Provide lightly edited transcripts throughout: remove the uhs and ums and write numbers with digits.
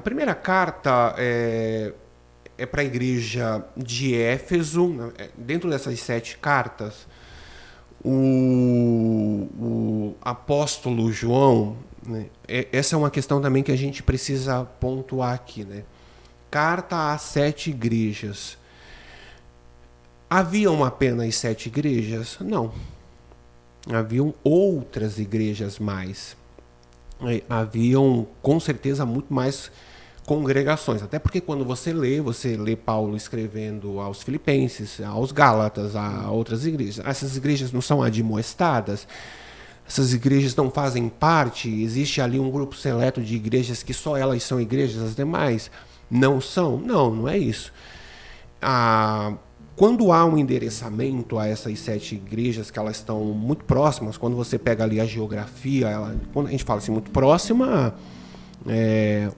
primeira carta é para a igreja de Éfeso. Dentro dessas 7 cartas, o apóstolo João, né, essa é uma questão também que a gente precisa pontuar aqui, né? Carta às 7 igrejas. Haviam apenas 7 igrejas? Não. Haviam outras igrejas mais. Haviam, com certeza, muito mais congregações. Até porque quando você lê Paulo escrevendo aos Filipenses, aos Gálatas, a outras igrejas. Essas igrejas não são admoestadas? Essas igrejas não fazem parte? Existe ali um grupo seleto de igrejas que só elas são igrejas, as demais não são? Não, não é isso. Quando há um endereçamento a essas 7 igrejas, que elas estão muito próximas, quando você pega ali a geografia, quando a gente fala assim, muito próxima,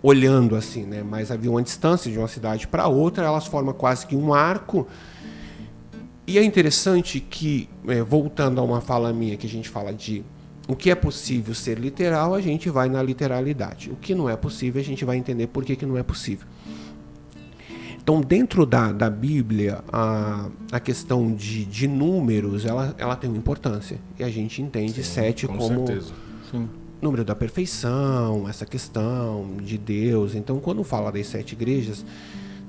olhando assim, né? Mas havia uma distância de uma cidade para outra, elas formam quase que um arco. E é interessante que, voltando a uma fala minha, que a gente fala de o que é possível ser literal, a gente vai na literalidade. O que não é possível, a gente vai entender por que não é possível. Então, dentro da Bíblia, a questão de números, ela tem uma importância. E a gente entende 7 como número da perfeição, essa questão de Deus. Então, quando fala das 7 igrejas,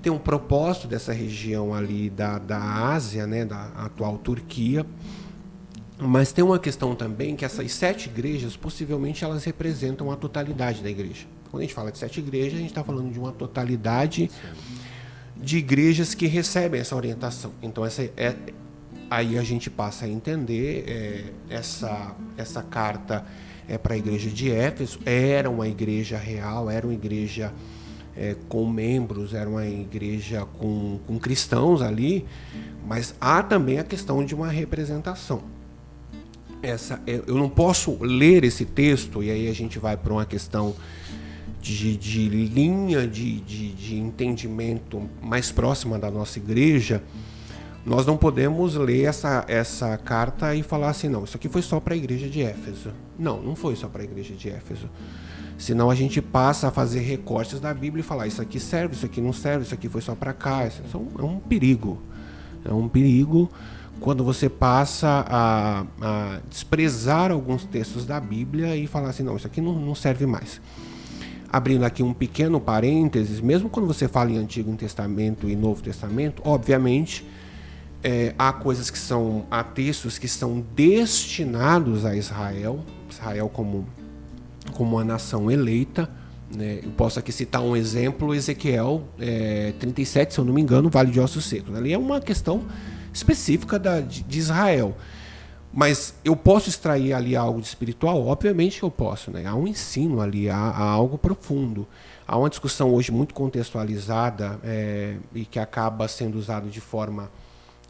tem um propósito dessa região ali da Ásia, né, da atual Turquia. Mas tem uma questão também que essas 7 igrejas, possivelmente, elas representam a totalidade da igreja. Quando a gente fala de 7 igrejas, a gente está falando de uma totalidade de igrejas que recebem essa orientação. Então, aí a gente passa a entender essa carta para a igreja de Éfeso. Era uma igreja real, era uma igreja com membros, era uma igreja com cristãos ali, mas há também a questão de uma representação. Eu não posso ler esse texto, e aí a gente vai para uma questão de linha de entendimento mais próxima da nossa igreja. Nós não podemos ler essa carta e falar assim, não, isso aqui foi só para a igreja de Éfeso. Não foi só para a igreja de Éfeso. Senão a gente passa a fazer recortes da Bíblia e falar, isso aqui serve, isso aqui não serve, isso aqui foi só para cá. Isso é um perigo. É um perigo quando você passa a desprezar alguns textos da Bíblia e falar assim, não, isso aqui não serve mais. Abrindo aqui um pequeno parênteses, mesmo quando você fala em Antigo Testamento e Novo Testamento, obviamente, há textos que são destinados a Israel como uma nação eleita, né? Eu posso aqui citar um exemplo, Ezequiel 37, se eu não me engano, Vale de Ossos Secos. Ali é uma questão específica de Israel. Mas eu posso extrair ali algo de espiritual? Obviamente que eu posso, né? Há um ensino ali, há algo profundo. Há uma discussão hoje muito contextualizada e que acaba sendo usada de forma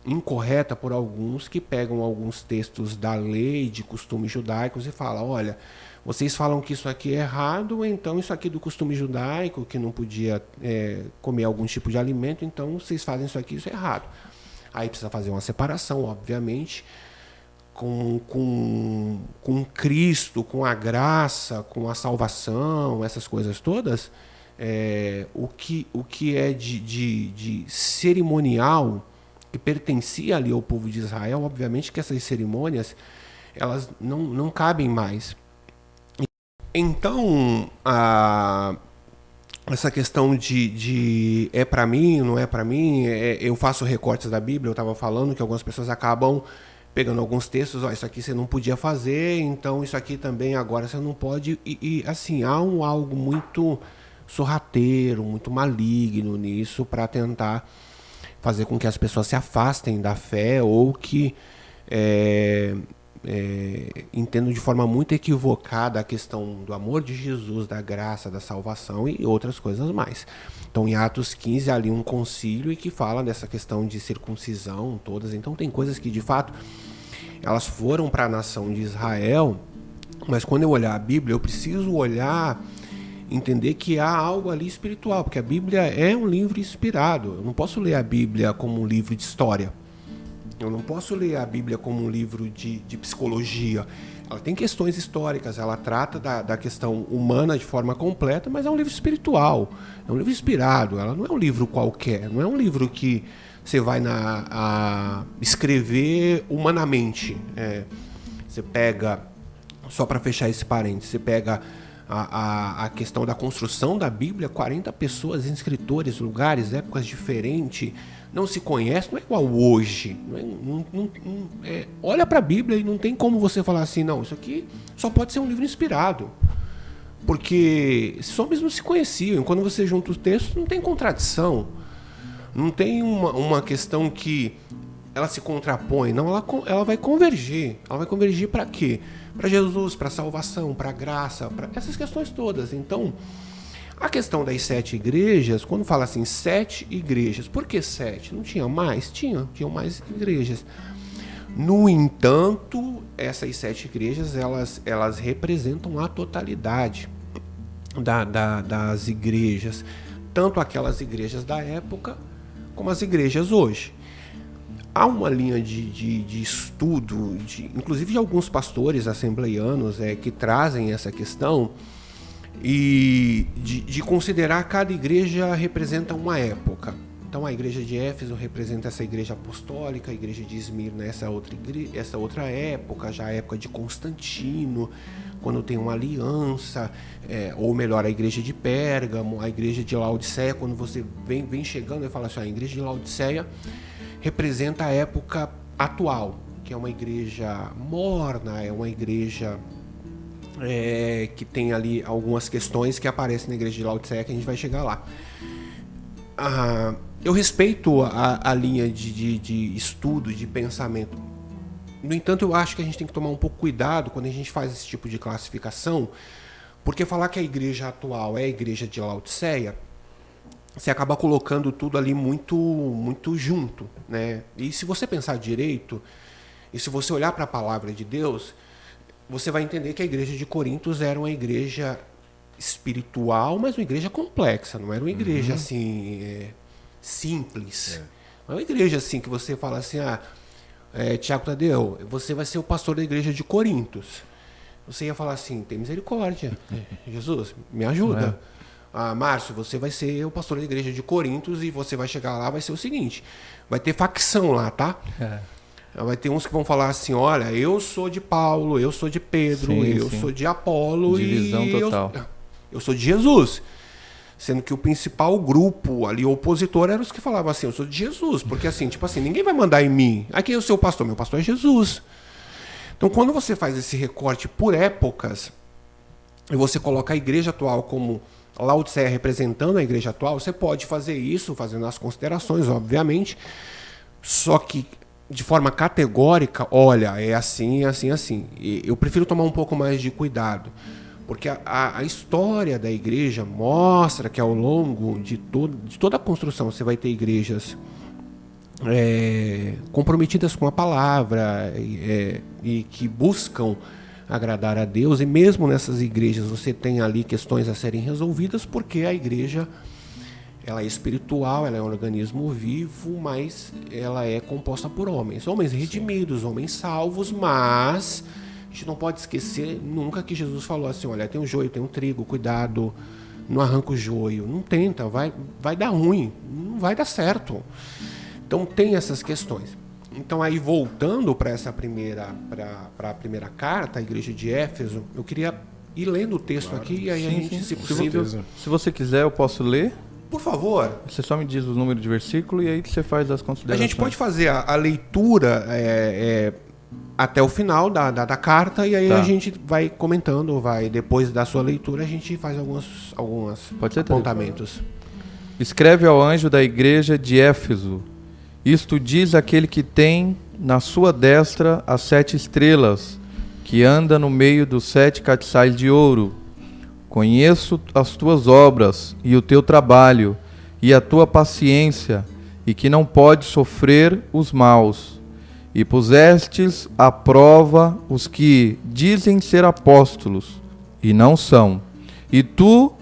incorreta por alguns que pegam alguns textos da lei, de costumes judaicos e falam, olha, vocês falam que isso aqui é errado, então isso aqui do costume judaico, que não podia comer algum tipo de alimento, então vocês fazem isso aqui, isso é errado. Aí precisa fazer uma separação, obviamente, com Cristo, com a graça, com a salvação, essas coisas todas. O que é de cerimonial, que pertencia ali ao povo de Israel, obviamente que essas cerimônias elas não cabem mais. Então, essa questão de é para mim, não é para mim, eu faço recortes da Bíblia, eu estava falando que algumas pessoas acabam pegando alguns textos, isso aqui você não podia fazer, então isso aqui também agora você não pode, e assim, há algo muito sorrateiro, muito maligno nisso para tentar fazer com que as pessoas se afastem da fé ou que entendam de forma muito equivocada a questão do amor de Jesus, da graça, da salvação e outras coisas mais. Então, em Atos 15, há ali um concílio e que fala dessa questão de circuncisão, todas. Então, tem coisas que, de fato, elas foram para a nação de Israel, mas quando eu olhar a Bíblia, eu preciso olhar, entender que há algo ali espiritual, porque a Bíblia é um livro inspirado. Eu não posso ler a Bíblia como um livro de história. Eu não posso ler a Bíblia como um livro de psicologia. Ela tem questões históricas, ela trata da questão humana de forma completa, mas é um livro espiritual, é um livro inspirado, ela não é um livro qualquer, não é um livro que você vai escrever humanamente. Você pega, só para fechar esse parênteses, você pega a questão da construção da Bíblia, 40 pessoas, escritores, lugares, épocas diferentes, não se conhece, não é igual hoje. Olha para a Bíblia e não tem como você falar assim, não, isso aqui só pode ser um livro inspirado. Porque esses homens não se conheciam. Quando você junta os textos, não tem contradição. Não tem uma questão que ela se contrapõe. Não, ela vai convergir. Ela vai convergir para quê? Para Jesus, para salvação, para graça, para essas questões todas. Então, a questão das 7 igrejas, quando fala assim, 7 igrejas, por que 7? Não tinha mais? Tinham mais igrejas. No entanto, essas 7 igrejas, elas representam a totalidade das igrejas, tanto aquelas igrejas da época, como as igrejas hoje. Há uma linha de estudo, inclusive de alguns pastores assembleianos que trazem essa questão, e de considerar cada igreja representa uma época. Então a igreja de Éfeso representa essa igreja apostólica, a igreja de Esmirna essa outra época, já a época de Constantino, quando tem uma aliança, ou melhor, a igreja de Pérgamo, a igreja de Laodiceia, quando você vem chegando e fala assim, a igreja de Laodiceia representa a época atual, que é uma igreja morna, é uma igreja que tem ali algumas questões que aparecem na igreja de Laodiceia, que a gente vai chegar lá. Eu respeito a linha de estudo, de pensamento. No entanto, eu acho que a gente tem que tomar um pouco cuidado quando a gente faz esse tipo de classificação, porque falar que a igreja atual é a igreja de Laodiceia, você acaba colocando tudo ali muito, muito junto, né? E se você pensar direito, e se você olhar para a palavra de Deus, você vai entender que a igreja de Corintos era uma igreja espiritual, mas uma igreja complexa, não era uma igreja assim simples. Não é uma igreja assim que você fala assim, Tiago Tadeu, você vai ser o pastor da igreja de Corintos. Você ia falar assim, tem misericórdia, Jesus, me ajuda. Márcio, você vai ser o pastor da igreja de Corintos e você vai chegar lá, vai ser o seguinte, vai ter facção lá, tá? Vai ter uns que vão falar assim, olha, eu sou de Paulo, eu sou de Pedro, eu sou de Apolo, divisão total. Eu sou de Jesus. Sendo que o principal grupo ali, opositor, eram os que falavam assim, eu sou de Jesus. Porque assim, tipo assim, ninguém vai mandar em mim. Quem é o seu pastor? Meu pastor é Jesus. Então, quando você faz esse recorte por épocas, e você coloca a igreja atual como Laodiceia representando a igreja atual, você pode fazer isso, fazendo as considerações, obviamente, só que de forma categórica, olha, é assim, assim, assim. E eu prefiro tomar um pouco mais de cuidado, porque a história da igreja mostra que ao longo de toda a construção você vai ter igrejas comprometidas com a palavra e que buscam agradar a Deus, e mesmo nessas igrejas você tem ali questões a serem resolvidas, porque a igreja ela é espiritual, ela é um organismo vivo, mas ela é composta por homens redimidos, homens salvos, mas a gente não pode esquecer nunca que Jesus falou assim, olha, tem um joio, tem um trigo, cuidado, não arranca o joio, não tenta, vai dar ruim, não vai dar certo. Então tem essas questões. Então aí voltando para essa primeira carta, a igreja de Éfeso, eu queria ir lendo o texto aqui e aí a gente, se possível... Se você quiser, eu posso ler. Por favor. Você só me diz o número de versículo e aí você faz as considerações. A gente pode fazer a leitura até o final da carta e aí a gente vai comentando, depois da sua leitura a gente faz alguns apontamentos. Escreve ao anjo da igreja de Éfeso. Isto diz aquele que tem na sua destra as 7 estrelas, que anda no meio dos 7 castiçais de ouro. Conheço as tuas obras e o teu trabalho e a tua paciência, e que não podes sofrer os maus. E pusestes à prova os que dizem ser apóstolos, e não são. E tu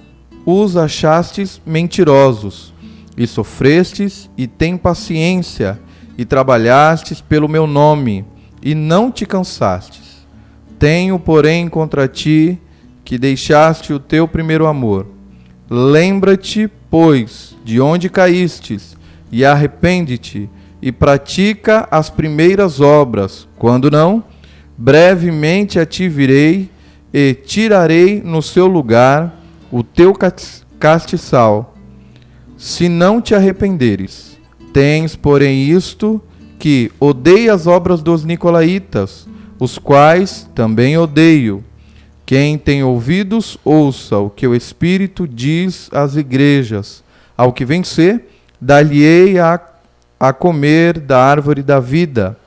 os achastes mentirosos, e sofrestes e tem paciência, e trabalhastes pelo meu nome, e não te cansastes. Tenho, porém, contra ti que deixaste o teu primeiro amor. Lembra-te, pois, de onde caístes, e arrepende-te, e pratica as primeiras obras. Quando não, brevemente a ti virei, e tirarei no seu lugar o teu castiçal, se não te arrependeres. Tens, porém, isto, que odeia as obras dos nicolaítas, os quais também odeio. Quem tem ouvidos, ouça o que o Espírito diz às igrejas. Ao que vencer, dar-lhe-ei a comer da árvore da vida,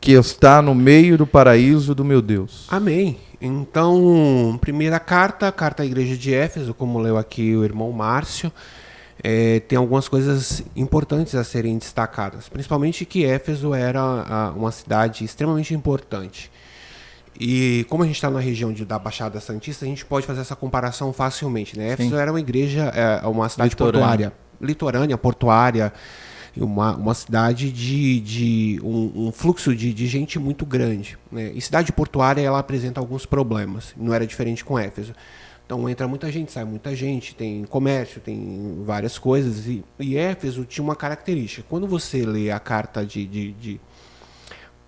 que está no meio do paraíso do meu Deus. Amém. Então, primeira carta à igreja de Éfeso, como leu aqui o irmão Márcio, tem algumas coisas importantes a serem destacadas, principalmente que Éfeso era uma cidade extremamente importante. E como a gente está na região da Baixada Santista, a gente pode fazer essa comparação facilmente, né? Éfeso era uma igreja, uma cidade portuária, litorânea, portuária, uma cidade de um fluxo de gente muito grande, né? E cidade portuária, ela apresenta alguns problemas, não era diferente com Éfeso. Então entra muita gente, sai muita gente, tem comércio, tem várias coisas, e Éfeso tinha uma característica. Quando você lê a carta de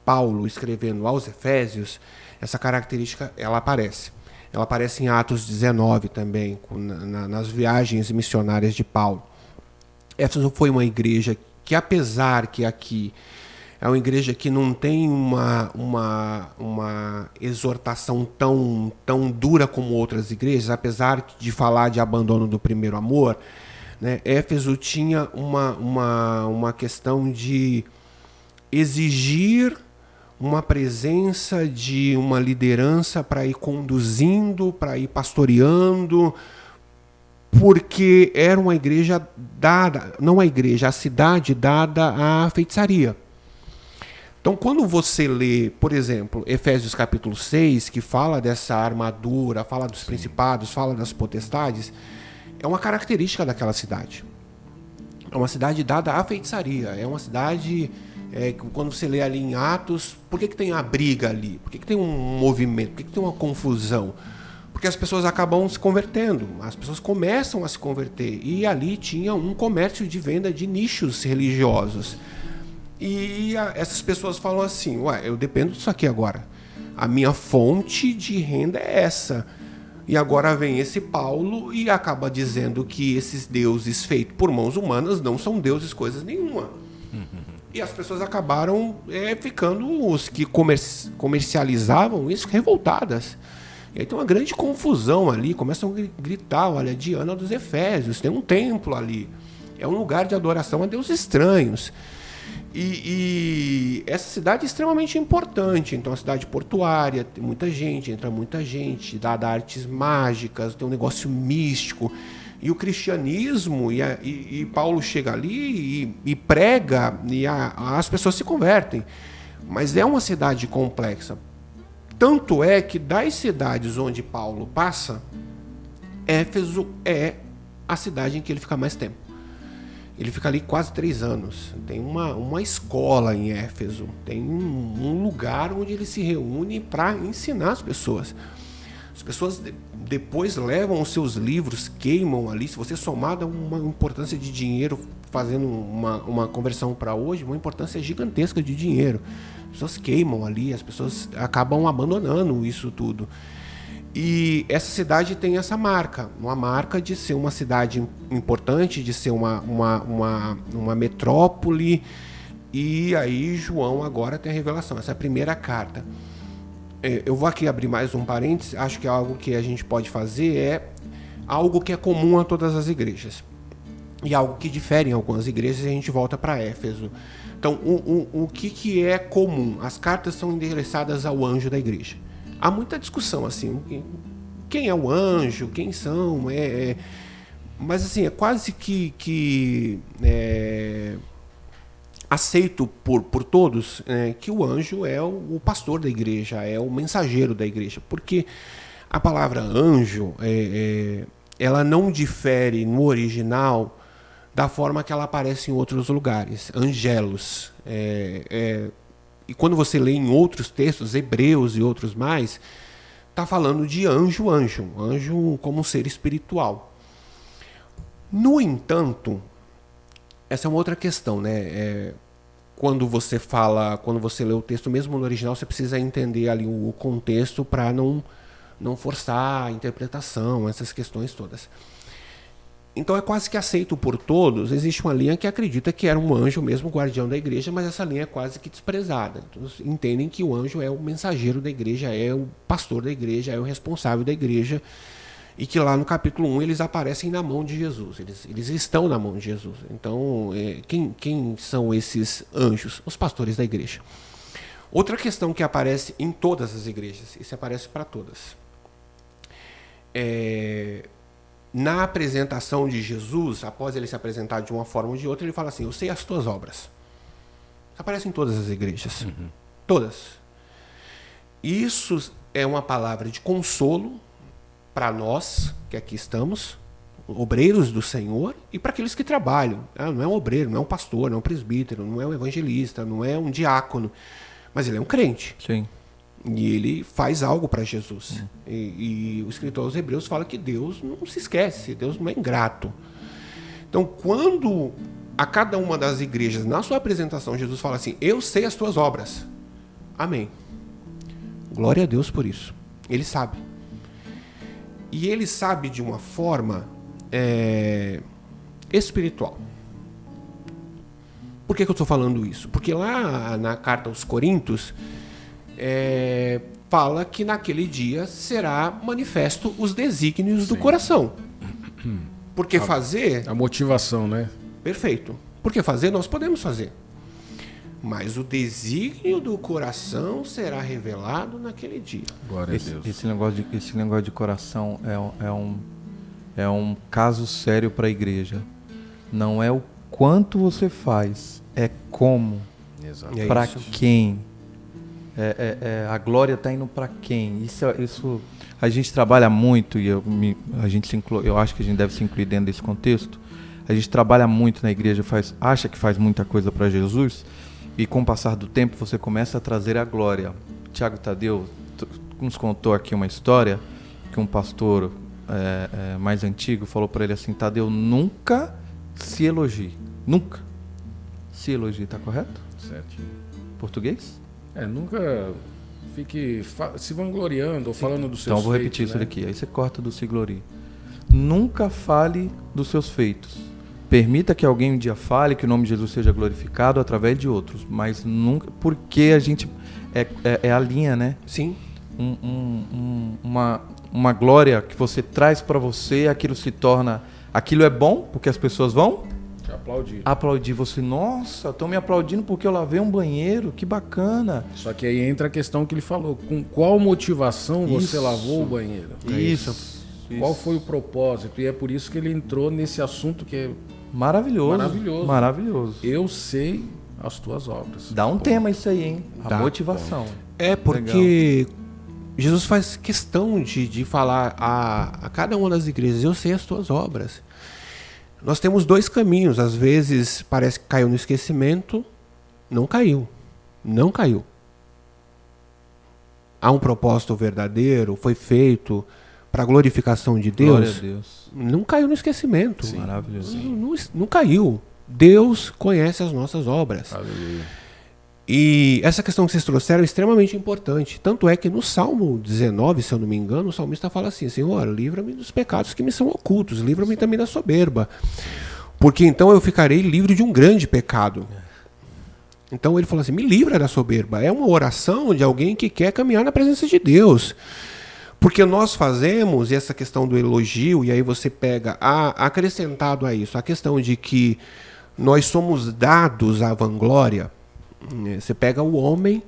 Paulo escrevendo aos Efésios, essa característica ela aparece. Ela aparece em Atos 19 também, nas viagens missionárias de Paulo. Éfeso foi uma igreja que, apesar que aqui é uma igreja que não tem uma exortação tão dura como outras igrejas, apesar de falar de abandono do primeiro amor, né, Éfeso tinha uma questão de exigir uma presença de uma liderança para ir conduzindo, para ir pastoreando, porque era uma igreja dada, não a igreja, a cidade dada à feitiçaria. Então, quando você lê, por exemplo, Efésios capítulo 6, que fala dessa armadura, fala dos principados, fala das potestades, é uma característica daquela cidade. É uma cidade dada à feitiçaria, é uma cidade... quando você lê ali em Atos, por que tem a briga ali? Por que tem um movimento? Por que tem uma confusão? Porque as pessoas acabam se convertendo, as pessoas começam a se converter, e ali tinha um comércio de venda de nichos religiosos. E essas pessoas falam assim, eu dependo disso aqui agora, a minha fonte de renda é essa. E agora vem esse Paulo e acaba dizendo que esses deuses feitos por mãos humanas não são deuses coisas nenhuma. E as pessoas acabaram ficando, os que comercializavam isso, revoltadas. E aí tem uma grande confusão ali, começam a gritar, olha, Diana dos Efésios, tem um templo ali. É um lugar de adoração a deuses estranhos. E essa cidade é extremamente importante. Então, a cidade portuária, tem muita gente, entra muita gente, dada artes mágicas, tem um negócio místico. E o cristianismo, e Paulo chega ali e prega, e as pessoas se convertem. Mas é uma cidade complexa. Tanto é que das cidades onde Paulo passa, Éfeso é a cidade em que ele fica mais tempo. Ele fica ali quase 3 anos. Tem uma escola em Éfeso, tem um lugar onde ele se reúne para ensinar as pessoas. As pessoas depois levam os seus livros, queimam ali. Se você somar uma importância de dinheiro, fazendo uma conversão para hoje, uma importância gigantesca de dinheiro. As pessoas queimam ali, as pessoas acabam abandonando isso tudo. E essa cidade tem essa marca, uma marca de ser uma cidade importante, de ser uma metrópole. E aí João agora tem a revelação, essa é a primeira carta. Eu vou aqui abrir mais um parênteses, acho que algo que a gente pode fazer é algo que é comum a todas as igrejas. E algo que difere em algumas igrejas, e a gente volta para Éfeso. Então, o que é comum? As cartas são endereçadas ao anjo da igreja. Há muita discussão, assim, quem é o anjo, quem são, mas assim, é quase que aceito por todos que o anjo é o pastor da igreja, é o mensageiro da igreja, porque a palavra anjo, ela não difere no original da forma que ela aparece em outros lugares. Angelos E quando você lê em outros textos, Hebreus e outros mais, está falando de anjo como um ser espiritual. No entanto, essa é uma outra questão, né? Quando você lê o texto, mesmo no original, você precisa entender ali o contexto para não forçar a interpretação, essas questões todas. Então é quase que aceito por todos. Existe uma linha que acredita que era um anjo mesmo, guardião da igreja, mas essa linha é quase que desprezada. Então, entendem que o anjo é o mensageiro da igreja, é o pastor da igreja, é o responsável da igreja, e que lá no capítulo 1 eles aparecem na mão de Jesus, eles estão na mão de Jesus. Então, quem são esses anjos? Os pastores da igreja. Outra questão que aparece em todas as igrejas, isso aparece para todas. Na apresentação de Jesus, após ele se apresentar de uma forma ou de outra, ele fala assim: eu sei as tuas obras. Isso aparece em todas as igrejas. Todas. Isso é uma palavra de consolo para nós, que aqui estamos, obreiros do Senhor, e para aqueles que trabalham. Não é um obreiro, não é um pastor, não é um presbítero, não é um evangelista, não é um diácono, mas ele é um crente. Sim. E ele faz algo para Jesus. E o escritor aos Hebreus fala que Deus não se esquece, Deus não é ingrato. Então, quando a cada uma das igrejas, na sua apresentação, Jesus fala assim: eu sei as tuas obras. Amém. Glória a Deus por isso. Ele sabe. E ele sabe de uma forma espiritual. Por que eu estou falando isso? Porque lá na carta aos Coríntios, fala que naquele dia será manifesto os desígnios do coração. Porque fazer... A motivação, né? Perfeito. Porque fazer, nós podemos fazer. Mas o desígnio do coração será revelado naquele dia. Glória a Deus. Esse negócio de coração é um caso sério para a igreja. Não é o quanto você faz, é como. Exato. Para quem. A glória está indo para quem. Isso a gente trabalha muito, e eu acho que a gente deve se incluir dentro desse contexto. A gente trabalha muito na igreja, acha que faz muita coisa para Jesus, e com o passar do tempo você começa a trazer a glória. Tiago Tadeu nos contou aqui uma história que um pastor mais antigo falou para ele assim: Tadeu, nunca se elogie. Nunca se elogie, tá correto? Certinho. Português? Nunca fique se vangloriando ou falando dos seus feitos. Então eu vou repetir isso daqui, aí você corta do se glorie. Nunca fale dos seus feitos. Permita que alguém um dia fale, que o nome de Jesus seja glorificado através de outros, mas nunca, porque a gente é a linha, né? Sim. Uma glória que você traz para você, aquilo é bom, porque as pessoas vão aplaudir você. Nossa, estão me aplaudindo porque eu lavei um banheiro, que bacana. Só que aí entra a questão que ele falou: com qual motivação você lavou o banheiro? Isso. Qual foi o propósito? E é por isso que ele entrou nesse assunto que é maravilhoso. Eu sei as tuas obras. Dá um tema isso aí, hein? A motivação. Porque legal. Jesus faz questão de falar a cada uma das igrejas: eu sei as tuas obras. Nós temos dois caminhos. Às vezes parece que caiu no esquecimento. Não caiu. Há um propósito verdadeiro, foi feito para a glorificação de Deus. Glória a Deus. Não caiu no esquecimento. Sim, maravilhoso. Não caiu. Deus conhece as nossas obras. Aleluia. E essa questão que vocês trouxeram é extremamente importante. Tanto é que no Salmo 19, se eu não me engano, o salmista fala assim: Senhor, livra-me dos pecados que me são ocultos, livra-me também da soberba, porque então eu ficarei livre de um grande pecado. Então ele falou assim: me livra da soberba. É uma oração de alguém que quer caminhar na presença de Deus. Porque nós fazemos, e essa questão do elogio, e aí você pega, acrescentado a isso, a questão de que nós somos dados à vanglória. Você pega o homem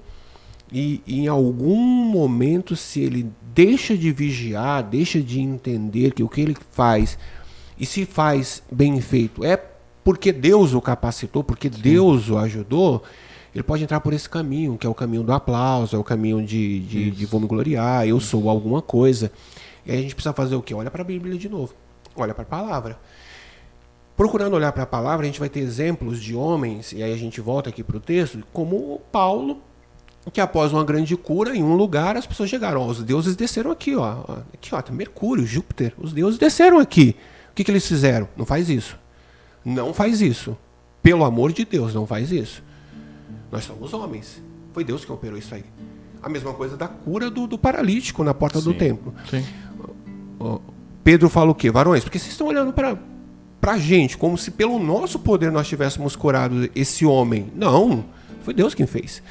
e em algum momento, se ele deixa de vigiar, deixa de entender que o que ele faz, e se faz bem feito, é porque Deus o capacitou, porque Deus o ajudou, ele pode entrar por esse caminho, que é o caminho do aplauso, é o caminho de vou me gloriar, eu sou alguma coisa. E aí a gente precisa fazer o quê? Olha para a Bíblia de novo, olha para a palavra. procurando olhar para a palavra, a gente vai ter exemplos de homens, e aí a gente volta aqui para o texto, como o Paulo, que após uma grande cura, em um lugar, as pessoas chegaram, ó, os deuses desceram aqui, ó, aqui, ó, tem Mercúrio, Júpiter, os deuses desceram aqui. O que eles fizeram? Não faz isso. Não faz isso. Pelo amor de Deus, não faz isso. Nós somos homens. Foi Deus que operou isso aí. A mesma coisa da cura do paralítico na porta do templo. Sim. Pedro fala o quê? Varões, porque vocês estão olhando para a gente como se pelo nosso poder nós tivéssemos curado esse homem. Não, foi Deus quem fez.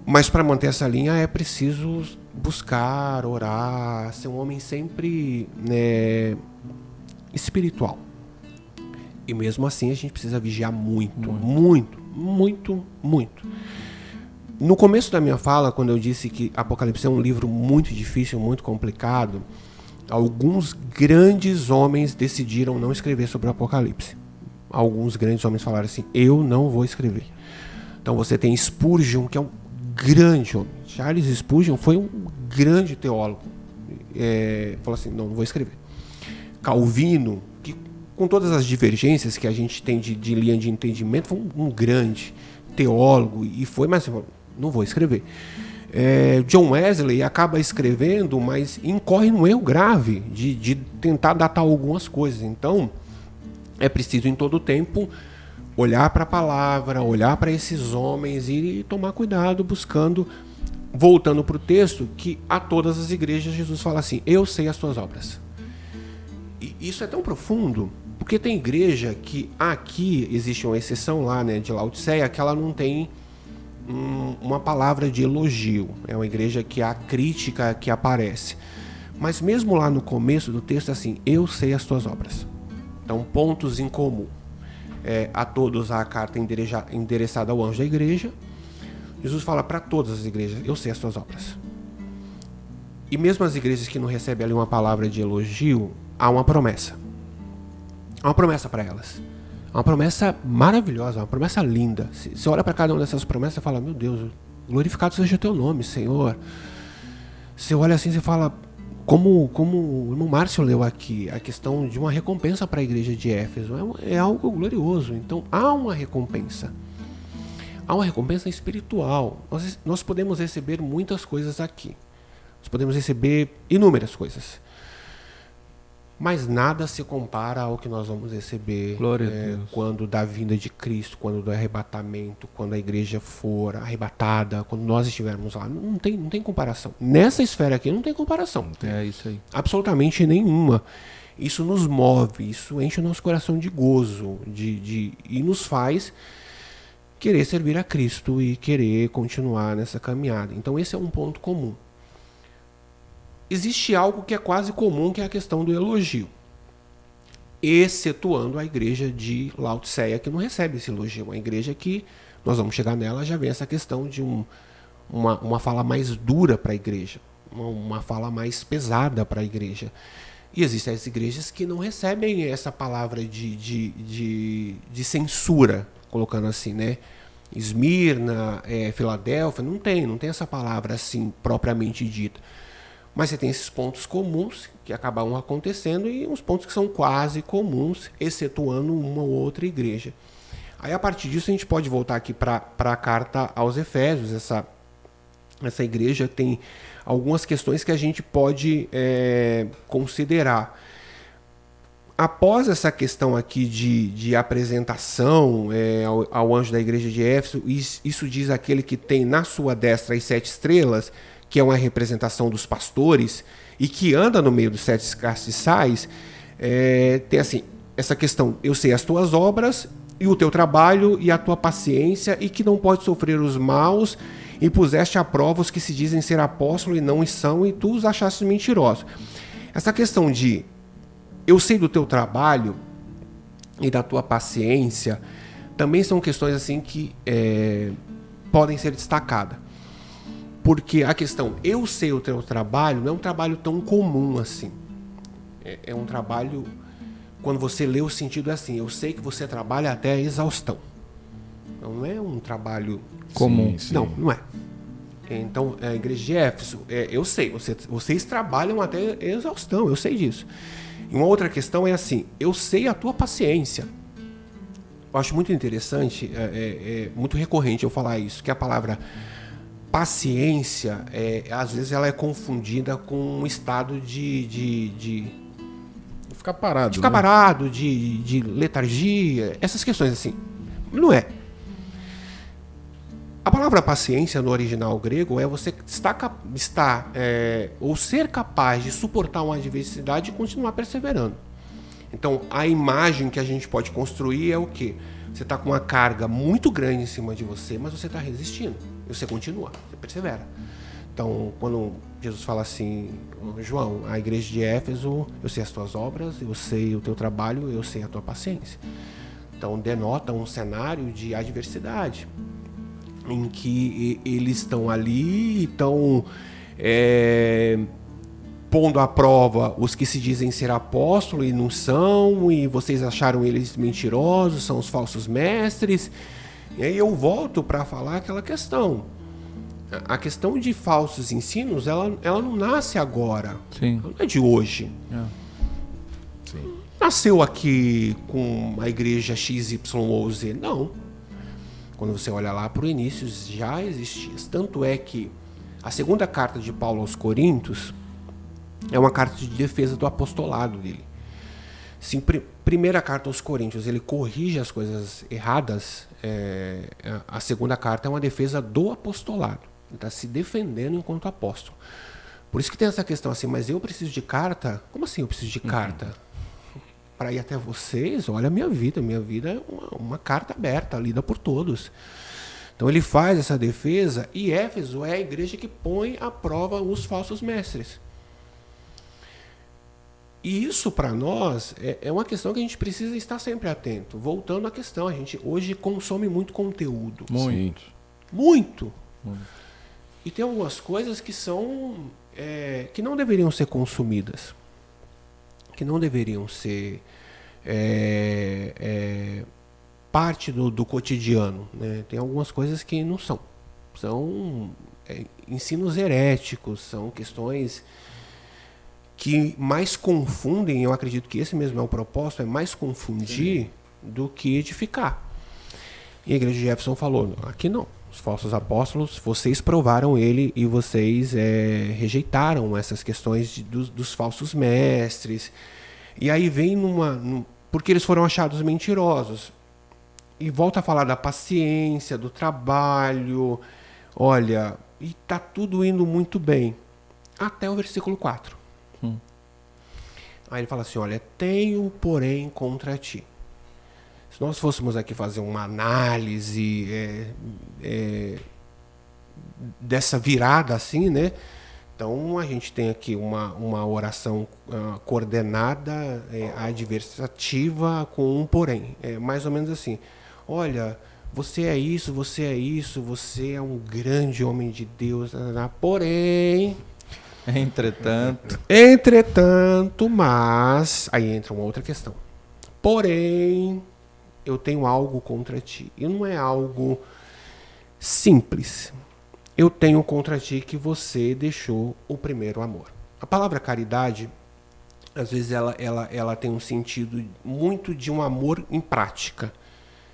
Mas para manter essa linha é preciso buscar, orar, ser um homem sempre, né, espiritual. E mesmo assim a gente precisa vigiar muito. No começo da minha fala, quando eu disse que Apocalipse é um livro muito difícil, muito complicado, alguns grandes homens decidiram não escrever sobre o Apocalipse. Alguns grandes homens falaram assim, eu não vou escrever. Então você tem Spurgeon, que é um grande homem. Charles Spurgeon foi um grande teólogo. Falou assim, não vou escrever. Calvino, que com todas as divergências que a gente tem de linha de entendimento, foi um grande teólogo e foi, mas não vou escrever. John Wesley acaba escrevendo, mas incorre num erro grave de tentar datar algumas coisas. Então, é preciso em todo tempo olhar para a palavra, olhar para esses homens e tomar cuidado, buscando, voltando para o texto, que a todas as igrejas Jesus fala assim, eu sei as tuas obras. E isso é tão profundo, porque tem igreja que aqui existe uma exceção lá, né, de Laodiceia, que ela não tem uma palavra de elogio. É uma igreja que há crítica que aparece. Mas mesmo lá no começo do texto, assim, eu sei as tuas obras. Então, pontos em comum. A todos a carta endereçada ao anjo da igreja. Jesus fala para todas as igrejas, eu sei as tuas obras. E mesmo as igrejas que não recebem ali uma palavra de elogio, há uma promessa. Há uma promessa para elas. Há uma promessa maravilhosa, uma promessa linda. Você olha para cada uma dessas promessas e fala, meu Deus, glorificado seja o teu nome, Senhor. Você olha assim e fala, como o irmão Márcio leu aqui, a questão de uma recompensa para a igreja de Éfeso. É algo glorioso. Então, há uma recompensa. Há uma recompensa espiritual. Nós podemos receber muitas coisas aqui. Nós podemos receber inúmeras coisas. Mas nada se compara ao que nós vamos receber quando da vinda de Cristo, quando do arrebatamento, quando a igreja for arrebatada, quando nós estivermos lá. Não tem comparação. Nessa esfera aqui não tem comparação. É isso aí. Absolutamente nenhuma. Isso nos move, isso enche o nosso coração de gozo e nos faz querer servir a Cristo e querer continuar nessa caminhada. Então esse é um ponto comum. Existe algo que é quase comum, que é a questão do elogio. Excetuando a igreja de Laodiceia, que não recebe esse elogio. Uma igreja que, nós vamos chegar nela, já vem essa questão de uma fala mais dura para a igreja. Uma fala mais pesada para a igreja. E existem as igrejas que não recebem essa palavra de censura, colocando assim, né? Esmirna, Filadélfia, não tem essa palavra assim propriamente dita. Mas você tem esses pontos comuns que acabam acontecendo e uns pontos que são quase comuns, excetuando uma ou outra igreja. Aí, a partir disso, a gente pode voltar aqui para a carta aos Efésios. Essa igreja tem algumas questões que a gente pode considerar. Após essa questão aqui de apresentação ao anjo da igreja de Éfeso, isso diz aquele que tem na sua destra as 7 estrelas, que é uma representação dos pastores, e que anda no meio dos 7 castiçais, tem assim, essa questão, eu sei as tuas obras, e o teu trabalho, e a tua paciência, e que não pode sofrer os maus, e puseste à prova os que se dizem ser apóstolos e não o são, e tu os achaste mentirosos. Essa questão de, eu sei do teu trabalho, e da tua paciência, também são questões assim que podem ser destacadas. Porque a questão, eu sei o teu trabalho, não é um trabalho tão comum assim. É um trabalho, quando você lê o sentido é assim, eu sei que você trabalha até a exaustão. Não é um trabalho comum. Sim. Não é. Então, a igreja de Éfeso, eu sei, vocês trabalham até exaustão, eu sei disso. E uma outra questão é assim, eu sei a tua paciência. Eu acho muito interessante, muito recorrente eu falar isso, que a palavra paciência, às vezes ela é confundida com um estado de Ficar parado. ficar parado, de letargia, essas questões assim. Não é. A palavra paciência no original grego é você ou ser capaz de suportar uma adversidade e continuar perseverando. Então, a imagem que a gente pode construir é o quê? Você está com uma carga muito grande em cima de você, mas você está resistindo. E você continua, você persevera. Então, quando Jesus fala assim, João, a igreja de Éfeso, eu sei as tuas obras, eu sei o teu trabalho, eu sei a tua paciência. Então, denota um cenário de adversidade, em que eles estão ali, estão pondo à prova os que se dizem ser apóstolos e não são, e vocês acharam eles mentirosos, são os falsos mestres. E aí eu volto para falar aquela questão. A questão de falsos ensinos, ela não nasce agora. Sim. Ela não é de hoje. Sim. Nasceu aqui com a igreja X, Y ou Z. Não. Quando você olha lá para o início, já existia. Tanto é que a segunda carta de Paulo aos Coríntios é uma carta de defesa do apostolado dele. Sim, primeira carta aos Coríntios, ele corrige as coisas erradas. A segunda carta é uma defesa do apostolado. Ele está se defendendo enquanto apóstolo. Por isso que tem essa questão assim, mas eu preciso de carta? Como assim eu preciso de carta? Para ir até vocês, olha a minha vida. Minha vida é uma carta aberta, lida por todos. Então ele faz essa defesa e Éfeso é a igreja que põe à prova os falsos mestres. E isso para nós é uma questão que a gente precisa estar sempre atento. Voltando à questão, a gente hoje consome muito conteúdo. Muito. Muito. E tem algumas coisas que são que não deveriam ser consumidas, que não deveriam ser parte do cotidiano, né? Tem algumas coisas que não são. São ensinos heréticos, são questões que mais confundem. Eu acredito que esse mesmo é o propósito, é mais confundir do que edificar. E a igreja de Éfeso falou, aqui não. Os falsos apóstolos, vocês provaram ele e vocês rejeitaram essas questões dos falsos mestres. E aí vem porque eles foram achados mentirosos. E volta a falar da paciência, do trabalho. Olha, e está tudo indo muito bem. Até o versículo 4. Aí ele fala assim, olha, tenho porém contra ti. Se nós fôssemos aqui fazer uma análise dessa virada assim, né? Então a gente tem aqui uma oração coordenada, adversativa com um porém. É mais ou menos assim, olha, você é isso, você é um grande homem de Deus, porém... Entretanto, mas... Aí entra uma outra questão. Porém, eu tenho algo contra ti. E não é algo simples. Eu tenho contra ti que você deixou o primeiro amor. A palavra caridade, às vezes, ela tem um sentido muito de um amor em prática.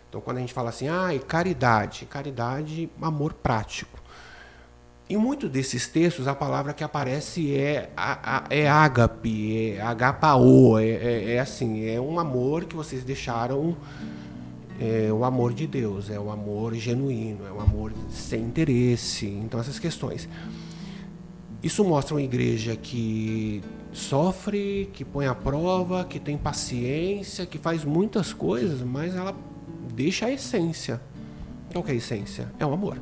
Então, quando a gente fala assim, caridade, amor prático. Em muitos desses textos, a palavra que aparece é ágape, é agapao, assim, é um amor que vocês deixaram, o amor de Deus, é o amor genuíno, é o amor sem interesse. Então, essas questões. Isso mostra uma igreja que sofre, que põe à prova, que tem paciência, que faz muitas coisas, mas ela deixa a essência. Qual que é a essência? É o amor.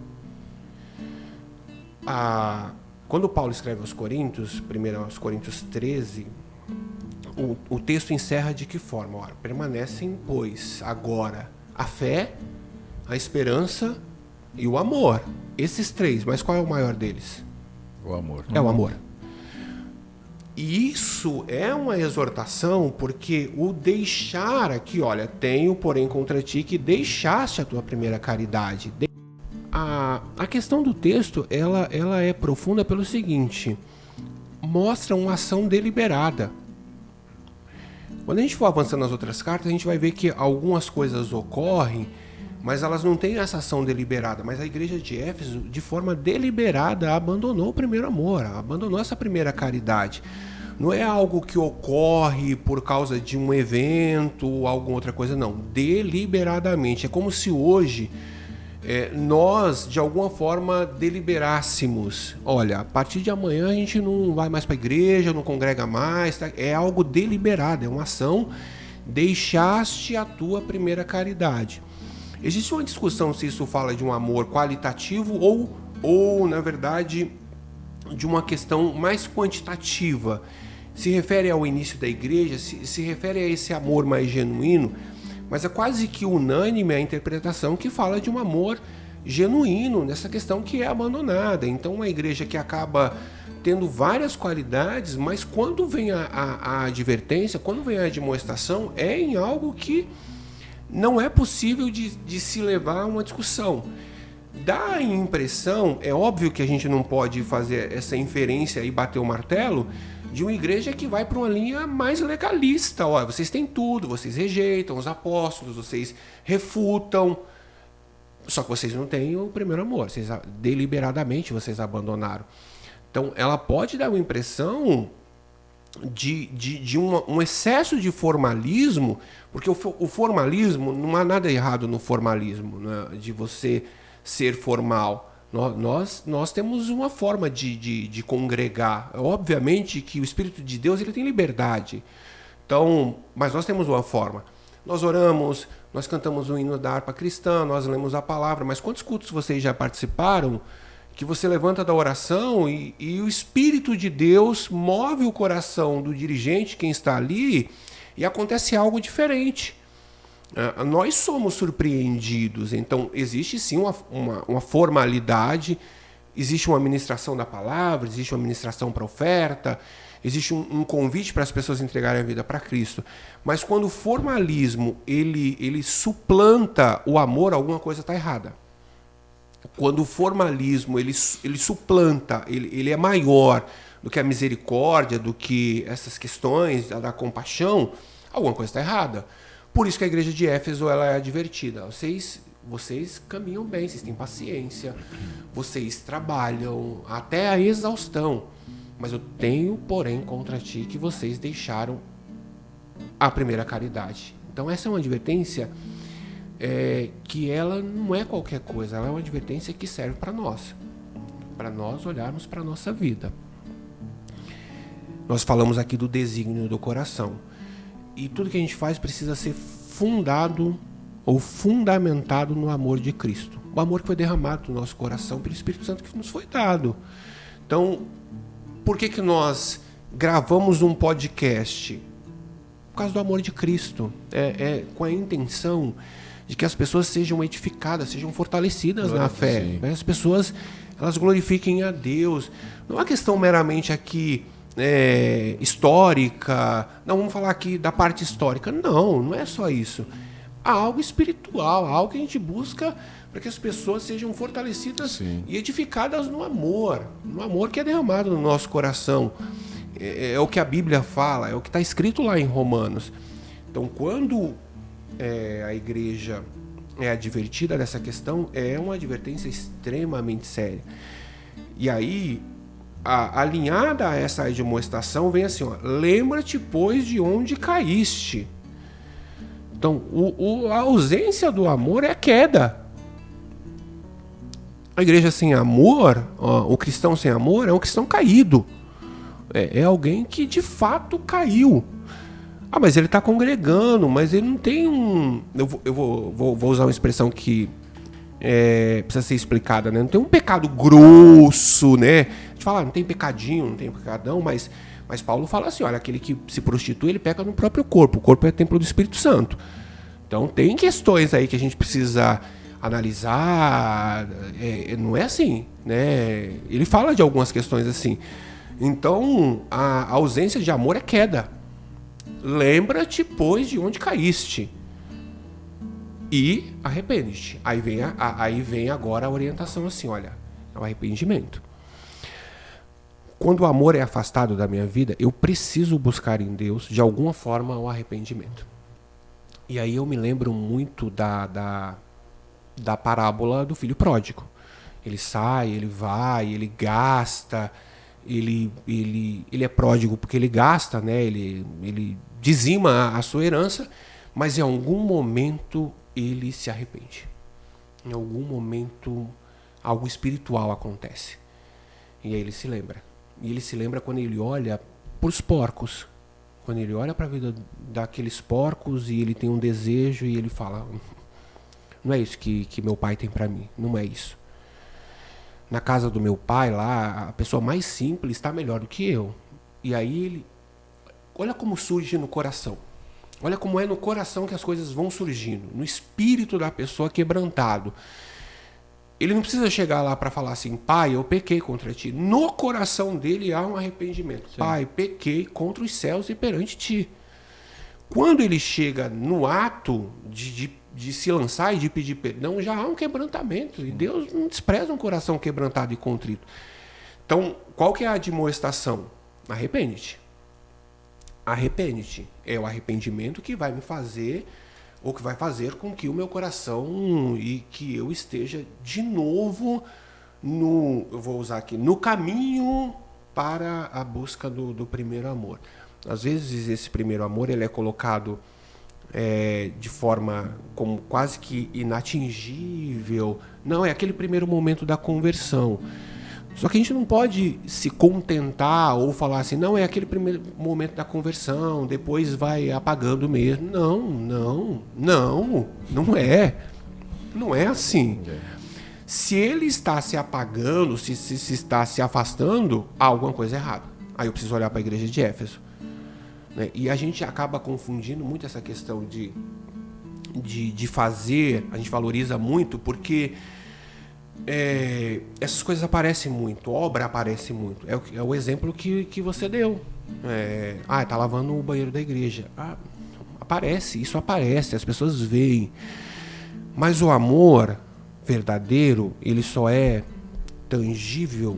Quando Paulo escreve aos Coríntios, primeiro aos Coríntios 13, o texto encerra de que forma? Ora, permanecem, pois, agora a fé, a esperança e o amor. Esses três, mas qual é o maior deles? O amor. É o amor. E isso é uma exortação, porque o deixar aqui, olha, tenho porém contra ti que deixaste a tua primeira caridade. A questão do texto, ela é profunda pelo seguinte, mostra uma ação deliberada. Quando a gente for avançando nas outras cartas, a gente vai ver que algumas coisas ocorrem, mas elas não têm essa ação deliberada. Mas a igreja de Éfeso, de forma deliberada, abandonou o primeiro amor, abandonou essa primeira caridade. Não é algo que ocorre por causa de um evento ou alguma outra coisa, não. Deliberadamente. É como se hoje nós, de alguma forma, deliberássemos. Olha, a partir de amanhã a gente não vai mais para a igreja, não congrega mais. Tá? É algo deliberado, é uma ação. Deixaste a tua primeira caridade. Existe uma discussão se isso fala de um amor qualitativo ou na verdade, de uma questão mais quantitativa. Se refere ao início da igreja, se refere a esse amor mais genuíno, mas é quase que unânime a interpretação que fala de um amor genuíno nessa questão que é abandonada. Então, uma igreja que acaba tendo várias qualidades, mas quando vem a advertência, quando vem a admoestação, é em algo que não é possível de se levar a uma discussão. Dá a impressão, é óbvio que a gente não pode fazer essa inferência e bater o martelo, de uma igreja que vai para uma linha mais legalista. Olha, vocês têm tudo, vocês rejeitam os apóstolos, vocês refutam, só que vocês não têm o primeiro amor, deliberadamente vocês abandonaram. Então, ela pode dar uma impressão de um excesso de formalismo, porque o formalismo, não há nada errado no formalismo, né, de você ser formal. Nós temos uma forma de congregar. Obviamente que o Espírito de Deus ele tem liberdade. Então, mas nós temos uma forma. Nós oramos, nós cantamos o hino da harpa cristã, nós lemos a palavra, mas quantos cultos vocês já participaram que você levanta da oração e o Espírito de Deus move o coração do dirigente, quem está ali, e acontece algo diferente. Nós somos surpreendidos, então existe sim uma formalidade, existe uma ministração da palavra, existe uma ministração para oferta, existe um convite para as pessoas entregarem a vida para Cristo. Mas quando o formalismo ele suplanta o amor, alguma coisa está errada. Quando o formalismo ele suplanta, ele é maior do que a misericórdia, do que essas questões da compaixão, alguma coisa está errada. Por isso que a igreja de Éfeso ela é advertida. Vocês caminham bem, vocês têm paciência, vocês trabalham até a exaustão. Mas eu tenho, porém, contra ti que vocês deixaram a primeira caridade. Então essa é uma advertência que ela não é qualquer coisa, ela é uma advertência que serve para nós olharmos para a nossa vida. Nós falamos aqui do desígnio do coração. E tudo que a gente faz precisa ser fundado ou fundamentado no amor de Cristo. O amor que foi derramado no nosso coração pelo Espírito Santo que nos foi dado. Então, por que nós gravamos um podcast? Por causa do amor de Cristo. Com a intenção de que as pessoas sejam edificadas, sejam fortalecidas na fé. As pessoas elas glorifiquem a Deus. Não é uma questão meramente aqui histórica. Não, vamos falar aqui da parte histórica. Não é só isso. Há algo espiritual, há algo que a gente busca para que as pessoas sejam fortalecidas e edificadas no amor que é derramado no nosso coração. É o que a Bíblia fala, é o que está escrito lá em Romanos. Então, quando a igreja é advertida dessa questão, é uma advertência extremamente séria. E aí, alinhada a essa admoestação, vem assim, lembra-te, pois, de onde caíste. Então, a ausência do amor é a queda. A igreja sem amor, o cristão sem amor, é um cristão caído. É alguém que, de fato, caiu. Mas ele está congregando, mas ele não tem um... Eu vou usar uma expressão que precisa ser explicada, né? Não tem um pecado grosso, né? A gente fala, não tem pecadinho, não tem pecadão, mas Paulo fala assim, olha, aquele que se prostitui, ele peca no próprio corpo. O corpo é templo do Espírito Santo. Então tem questões aí que a gente precisa analisar. Não é assim, né? Ele fala de algumas questões assim. Então, a ausência de amor é queda. Lembra-te, pois, de onde caíste e arrepende-te. Aí vem agora a orientação assim, olha, é o arrependimento. quando o amor é afastado da minha vida, eu preciso buscar em Deus, de alguma forma, o arrependimento. E aí eu me lembro muito da parábola do filho pródigo. Ele sai, ele vai, ele gasta, ele é pródigo porque ele gasta, né? Ele dizima a sua herança, mas em algum momento ele se arrepende. Em algum momento algo espiritual acontece. E aí ele se lembra. E ele se lembra quando ele olha para os porcos. Quando ele olha para a vida daqueles porcos e ele tem um desejo e ele fala: não é isso que meu pai tem para mim. Não é isso. Na casa do meu pai lá, a pessoa mais simples está melhor do que eu. E aí ele... Olha como surge no coração. Olha como é no coração que as coisas vão surgindo. No espírito da pessoa quebrantado. Ele não precisa chegar lá para falar assim: pai, eu pequei contra ti. No coração dele há um arrependimento. Sim. Pai, pequei contra os céus e perante ti. Quando ele chega no ato de se lançar e de pedir perdão, já há um quebrantamento. Sim. E Deus não despreza um coração quebrantado e contrito. Então, qual que é a admoestação? Arrepende-te. Arrepende-te. É o arrependimento que vai me fazer... ou que vai fazer com que o meu coração e que eu esteja de novo eu vou usar aqui, no caminho para a busca do primeiro amor. Às vezes esse primeiro amor ele é colocado de forma como quase que inatingível. Não, é aquele primeiro momento da conversão. Só que a gente não pode se contentar ou falar assim: não, é aquele primeiro momento da conversão, depois vai apagando mesmo. Não é. Não é assim. Se ele está se apagando, se está se afastando, há alguma coisa errada. Aí eu preciso olhar para a igreja de Éfeso. Né? E a gente acaba confundindo muito essa questão de fazer, a gente valoriza muito porque... essas coisas aparecem muito, obra aparece muito. É o exemplo que você deu. Tá lavando o banheiro da igreja. Isso aparece, as pessoas veem. Mas o amor verdadeiro, ele só é tangível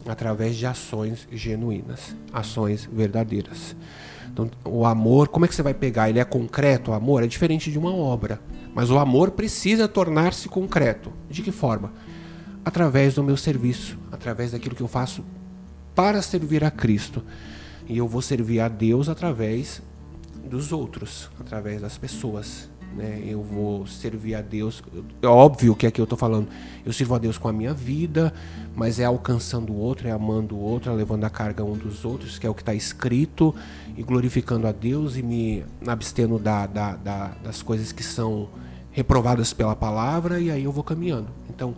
através de ações genuínas, ações verdadeiras. Então, o amor, como é que você vai pegar? Ele é concreto, o amor é diferente de uma obra. Mas o amor precisa tornar-se concreto. De que forma? Através do meu serviço, através daquilo que eu faço para servir a Cristo. E eu vou servir a Deus através dos outros, através das pessoas. Né? Eu vou servir a Deus. É óbvio que aqui eu estou falando, eu sirvo a Deus com a minha vida, mas é alcançando o outro, é amando o outro, é levando a carga um dos outros, que é o que está escrito, e glorificando a Deus e me abstendo das coisas que são reprovadas pela palavra, e aí eu vou caminhando. Então,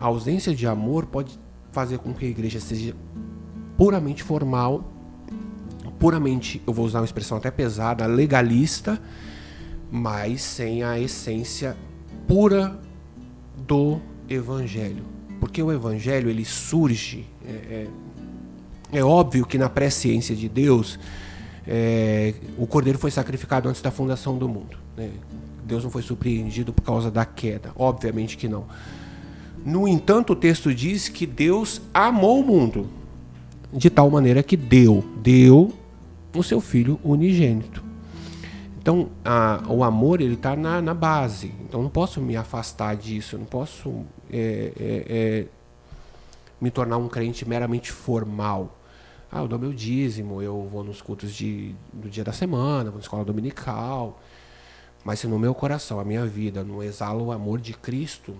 a ausência de amor pode fazer com que a igreja seja puramente formal, puramente, eu vou usar uma expressão até pesada, legalista, mas sem a essência pura do evangelho. Porque o evangelho, ele surge, é óbvio que na presciência de Deus, o cordeiro foi sacrificado antes da fundação do mundo, né? Deus não foi surpreendido por causa da queda, obviamente que não. No entanto, o texto diz que Deus amou o mundo de tal maneira que deu o seu Filho unigênito. Então, o amor, ele está na base. Então, eu não posso me afastar disso, eu não posso me tornar um crente meramente formal. Eu dou meu dízimo, eu vou nos cultos do dia da semana, vou na escola dominical. Mas se no meu coração, a minha vida, não exala o amor de Cristo,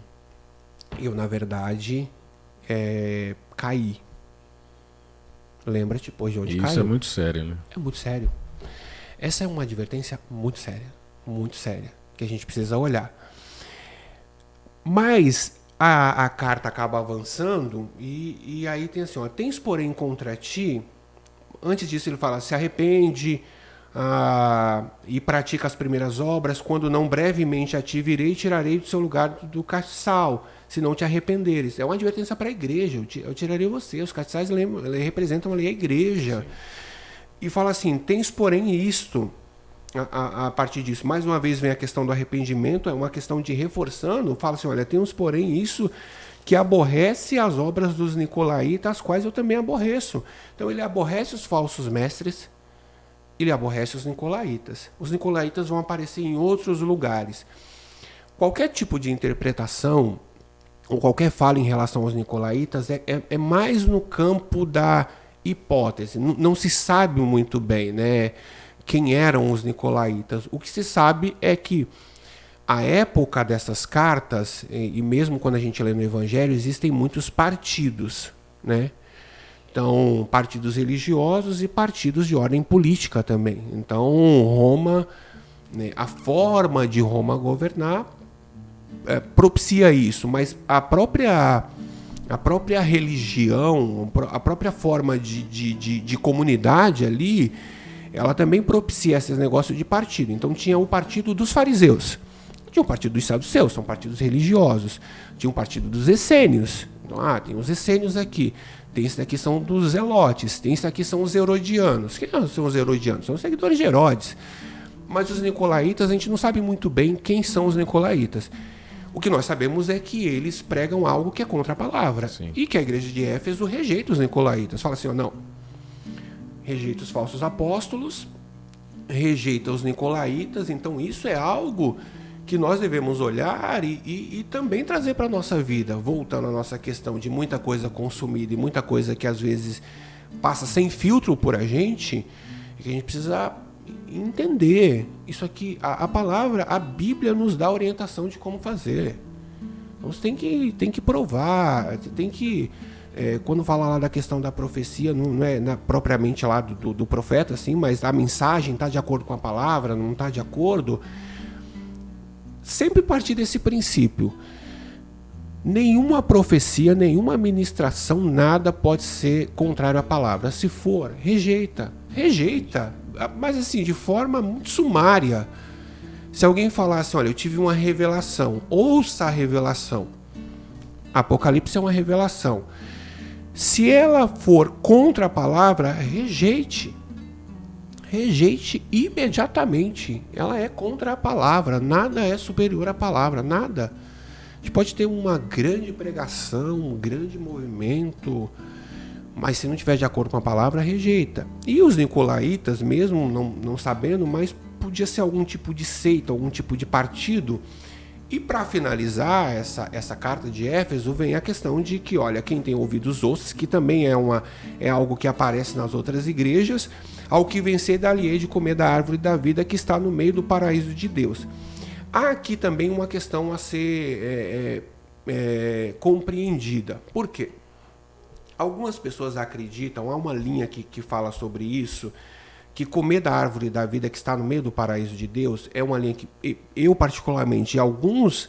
eu, na verdade, caí. Lembra-te, pois, de onde caiu. Isso é muito sério, né? É muito sério. Essa é uma advertência muito séria, que a gente precisa olhar. Mas a carta acaba avançando e aí tem assim, tens porém contra ti, antes disso ele fala, se arrepende e pratica as primeiras obras, quando não brevemente a ti virei e tirarei do seu lugar do castiçal, se não te arrependeres. É uma advertência para a igreja, eu tirarei você. Os castiçais representam ali a igreja. Sim. E fala assim, tens porém isto, a partir disso, mais uma vez vem a questão do arrependimento, é uma questão de reforçando, fala assim, olha, temos porém isso, que aborrece as obras dos nicolaítas, as quais eu também aborreço. Então ele aborrece os falsos mestres, ele aborrece os nicolaítas. Os nicolaítas vão aparecer em outros lugares. Qualquer tipo de interpretação, ou qualquer fala em relação aos nicolaítas, é mais no campo da hipótese. Não se sabe muito bem, né, quem eram os nicolaítas. O que se sabe é que a época dessas cartas, e mesmo quando a gente lê no Evangelho, existem muitos partidos, né? Então, partidos religiosos e partidos de ordem política também. Então, Roma, né, a forma de Roma governar propicia isso, mas a própria religião, a própria forma de comunidade ali, ela também propicia esses negócios de partido. Então, tinha o partido dos fariseus, tinha o partido dos saduceus, são partidos religiosos, tinha o partido dos essênios. Então, tem os essênios aqui. Tem esse daqui são dos zelotes, tem esse aqui são os herodianos. Quem são os herodianos? São os seguidores de Herodes. Mas os nicolaítas, a gente não sabe muito bem quem são os nicolaítas. O que nós sabemos é que eles pregam algo que é contra a palavra. Sim. E que a igreja de Éfeso rejeita os nicolaítas. Fala assim, não, rejeita os falsos apóstolos, rejeita os nicolaítas. Então isso é algo que nós devemos olhar e também trazer para a nossa vida, voltando à nossa questão de muita coisa consumida e muita coisa que às vezes passa sem filtro por a gente, e que a gente precisa entender. Isso aqui, a palavra, a Bíblia nos dá orientação de como fazer. Então você tem que provar, tem que... quando fala lá da questão da profecia, não é propriamente lá do profeta, assim, mas a mensagem está de acordo com a palavra, não está de acordo... Sempre partir desse princípio. Nenhuma profecia, nenhuma ministração, nada pode ser contrário à palavra. Se for, rejeita. Rejeita. Mas assim, de forma muito sumária. Se alguém falar assim, olha, eu tive uma revelação, ouça a revelação. Apocalipse é uma revelação. Se ela for contra a palavra, rejeite. Rejeite imediatamente. Ela é contra a palavra. Nada é superior à palavra. Nada. A gente pode ter uma grande pregação, um grande movimento, mas se não estiver de acordo com a palavra, rejeita. E os nicolaítas, mesmo não sabendo, mas podia ser algum tipo de seita, algum tipo de partido. E para finalizar essa carta de Éfeso, vem a questão de que, olha, quem tem ouvidos ouça, que também é algo que aparece nas outras igrejas, ao que vencer dali de comer da árvore da vida que está no meio do paraíso de Deus. Há aqui também uma questão a ser compreendida. Por quê? Algumas pessoas acreditam, há uma linha que fala sobre isso, que comer da árvore da vida que está no meio do paraíso de Deus é uma linha que eu particularmente, alguns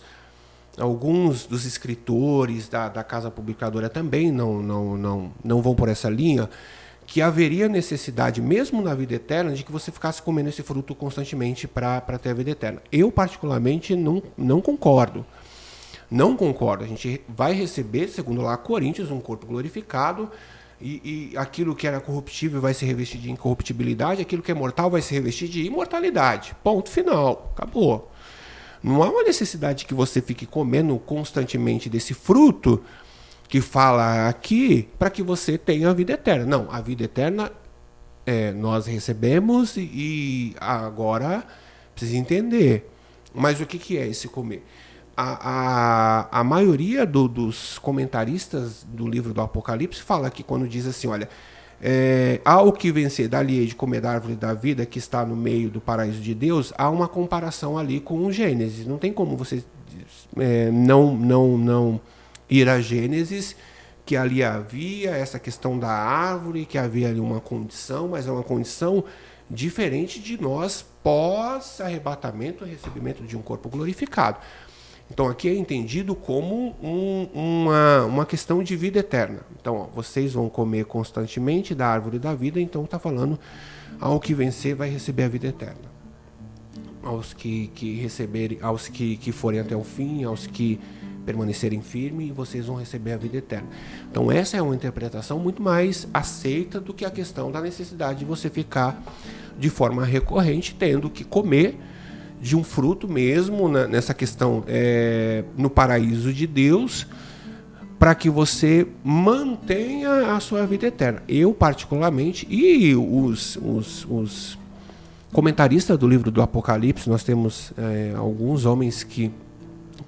dos escritores da casa publicadora também não vão por essa linha, que haveria necessidade, mesmo na vida eterna, de que você ficasse comendo esse fruto constantemente para ter a vida eterna. Eu, particularmente, não concordo. Não concordo. A gente vai receber, segundo lá Coríntios, um corpo glorificado, e aquilo que era corruptível vai se revestir de incorruptibilidade, aquilo que é mortal vai se revestir de imortalidade. Ponto final. Acabou. Não há uma necessidade que você fique comendo constantemente desse fruto que fala aqui para que você tenha a vida eterna. Não, a vida eterna nós recebemos e agora precisa entender. Mas o que é esse comer? A maioria dos comentaristas do livro do Apocalipse fala que quando diz assim, olha, ao que vencer dali de comer da árvore da vida que está no meio do paraíso de Deus, há uma comparação ali com o Gênesis. Não tem como você não ir a Gênesis, que ali havia essa questão da árvore, que havia ali uma condição, mas é uma condição diferente de nós pós-arrebatamento e recebimento de um corpo glorificado. Então aqui é entendido como uma questão de vida eterna. Então, vocês vão comer constantemente da árvore da vida, então está falando, ao que vencer vai receber a vida eterna. Aos que receberem, aos que forem até o fim, aos que permanecerem firmes, vocês vão receber a vida eterna. Então essa é uma interpretação muito mais aceita do que a questão da necessidade de você ficar de forma recorrente tendo que comer de um fruto mesmo, nessa questão no paraíso de Deus, para que você mantenha a sua vida eterna. Eu, particularmente, e os comentaristas do livro do Apocalipse, nós temos alguns homens que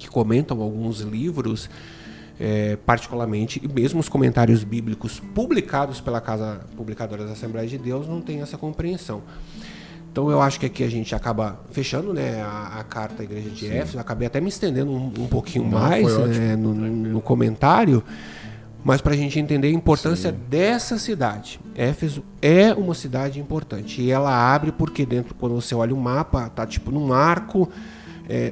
comentam alguns livros, particularmente, e mesmo os comentários bíblicos publicados pela Casa Publicadora da Assembleia de Deus não tem essa compreensão. Então eu acho que aqui a gente acaba fechando, né, a carta à Igreja de Éfeso. Eu acabei até me estendendo um pouquinho mais no comentário, mas para a gente entender a importância dessa cidade. Éfeso é uma cidade importante e ela abre porque dentro, quando você olha o mapa, tá tipo num arco,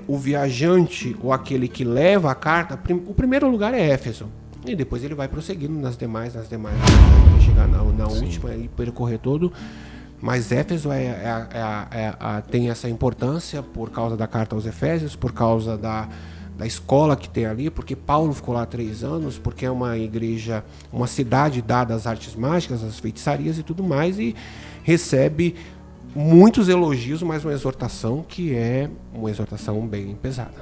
o viajante ou aquele que leva a carta, o primeiro lugar é Éfeso. E depois ele vai prosseguindo nas demais, até chegar na última e percorrer todo. Mas Éfeso tem essa importância por causa da carta aos Efésios, por causa da escola que tem ali, porque Paulo ficou lá 3 anos, porque é uma igreja, uma cidade dada às artes mágicas, às feitiçarias e tudo mais, e recebe muitos elogios, mas uma exortação que é uma exortação bem pesada.